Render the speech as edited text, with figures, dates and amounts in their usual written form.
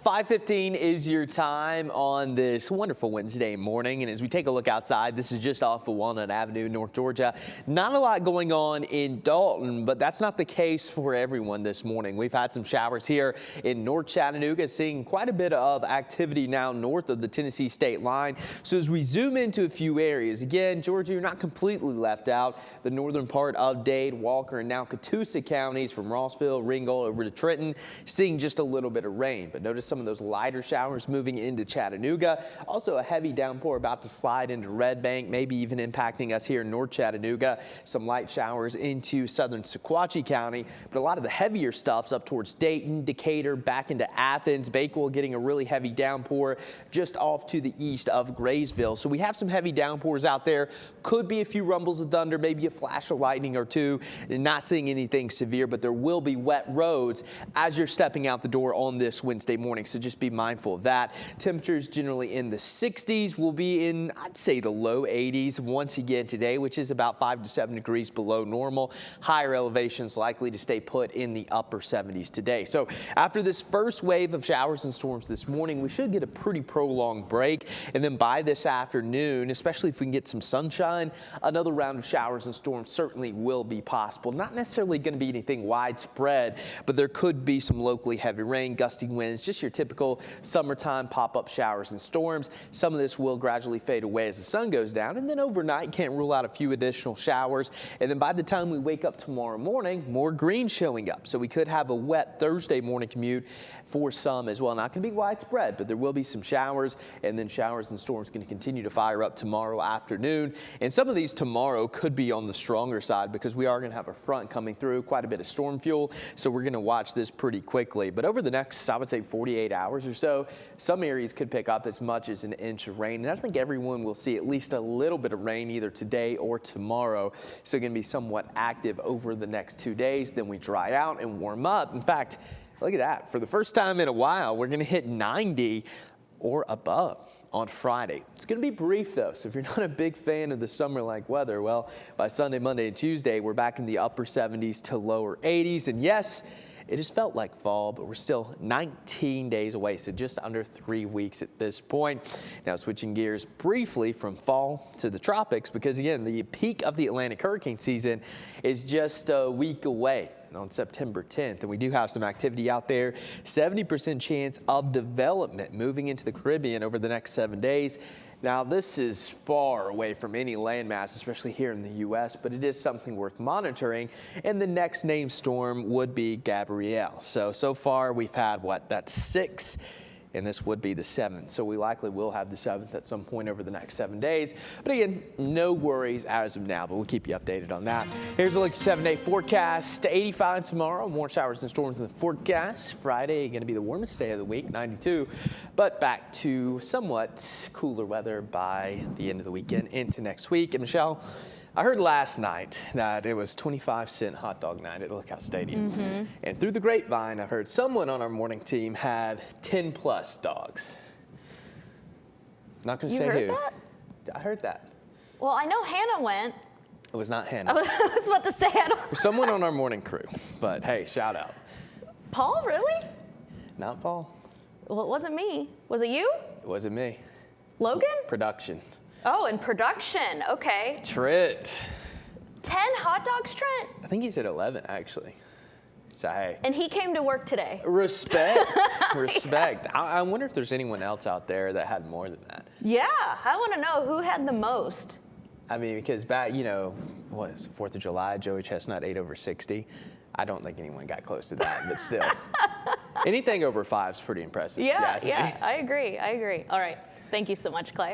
5:15 is your time on this wonderful Wednesday morning. And as we take a look outside, this is just off of Walnut Avenue, North Georgia. Not a lot going on in Dalton, but that's not the case for everyone this morning. We've had some showers here in North Chattanooga, seeing quite a bit of activity now north of the Tennessee state line. So as we zoom into a few areas, again, Georgia, you're not completely left out. The northern part of Dade, Walker, and now Catoosa counties from Rossville, Ringgold over to Trenton, seeing just a little bit of rain. But notice some of those lighter showers moving into Chattanooga. Also a heavy downpour about to slide into Red Bank, maybe even impacting us here in North Chattanooga. Some light showers into southern Sequatchie County, but a lot of the heavier stuff's up towards Dayton, Decatur, back into Athens. Bakewell getting a really heavy downpour just off to the east of Graysville. So we have some heavy downpours out there. Could be a few rumbles of thunder, maybe a flash of lightning or two. Not seeing anything severe, but there will be wet roads as you're stepping out the door on this Wednesday morning. So just be mindful of that. Temperatures generally in the 60s. Will be in, I'd say, the low 80s once again today, which is about 5 to 7 degrees below normal. Higher elevations likely to stay put in the upper 70s today. So after this first wave of showers and storms this morning, we should get a pretty prolonged break. And then by this afternoon, especially if we can get some sunshine, another round of showers and storms certainly will be possible. Not necessarily going to be anything widespread, but there could be some locally heavy rain, gusty winds, just your typical summertime pop-up showers and storms. Some of this will gradually fade away as the sun goes down, and then overnight can't rule out a few additional showers. And then by the time we wake up tomorrow morning, more green showing up. So we could have a wet Thursday morning commute for some as well. Not going to be widespread, but there will be some showers, and then showers and storms going to continue to fire up tomorrow afternoon. And some of these tomorrow could be on the stronger side because we are going to have a front coming through, quite a bit of storm fuel. So we're going to watch this pretty quickly. But over the next, I would say, 48 hours or so, some areas could pick up as much as an inch of rain. And I think everyone will see at least a little bit of rain either today or tomorrow. So going to be somewhat active over the next 2 days. Then we dry out and warm up. In fact, look at that. For the first time in a while, we're going to hit 90 or above on Friday. It's going to be brief, though, so if you're not a big fan of the summer-like weather, well, by Sunday, Monday, and Tuesday, we're back in the upper 70s to lower 80s. And yes, it has felt like fall, but we're still 19 days away, so just under 3 weeks at this point. Now, switching gears briefly from fall to the tropics, because, again, the peak of the Atlantic hurricane season is just a week away on September 10th, and we do have some activity out there. 70% chance of development moving into the Caribbean over the next 7 days. Now, this is far away from any landmass, especially here in the U.S., but it is something worth monitoring. And the next named storm would be Gabrielle. So far we've had, that's 6. And this would be the 7th. So we likely will have the 7th at some point over the next 7 days. But again, no worries as of now, but we'll keep you updated on that. Here's a look at 7-day forecast. 85 tomorrow, more showers and storms in the forecast. Friday going to be the warmest day of the week, 92. But back to somewhat cooler weather by the end of the weekend into next week. And Michelle, I heard last night that it was 25-cent hot dog night at Lookout Stadium. And through the grapevine, I've heard someone on our morning team had 10+ dogs. Not going to say who. You heard that? I heard that. Well, I know Hannah went. It was not Hannah. I was about to say I don't. It was someone on our morning crew. But hey, shout out. Paul, really? Not Paul. Well, it wasn't me. Was it you? It wasn't me. Logan? Production. Oh, in production. Okay. Trent. 10 hot dogs, Trent? I think he said 11, actually. So, hey. And he came to work today. Respect. Respect. Yeah. I wonder if there's anyone else out there that had more than that. Yeah, I want to know who had the most. I mean, because back, what is it, 4th of July, Joey Chestnut ate over 60. I don't think anyone got close to that, but still. Anything over 5 is pretty impressive. Yeah, I agree. All right. Thank you so much, Clay.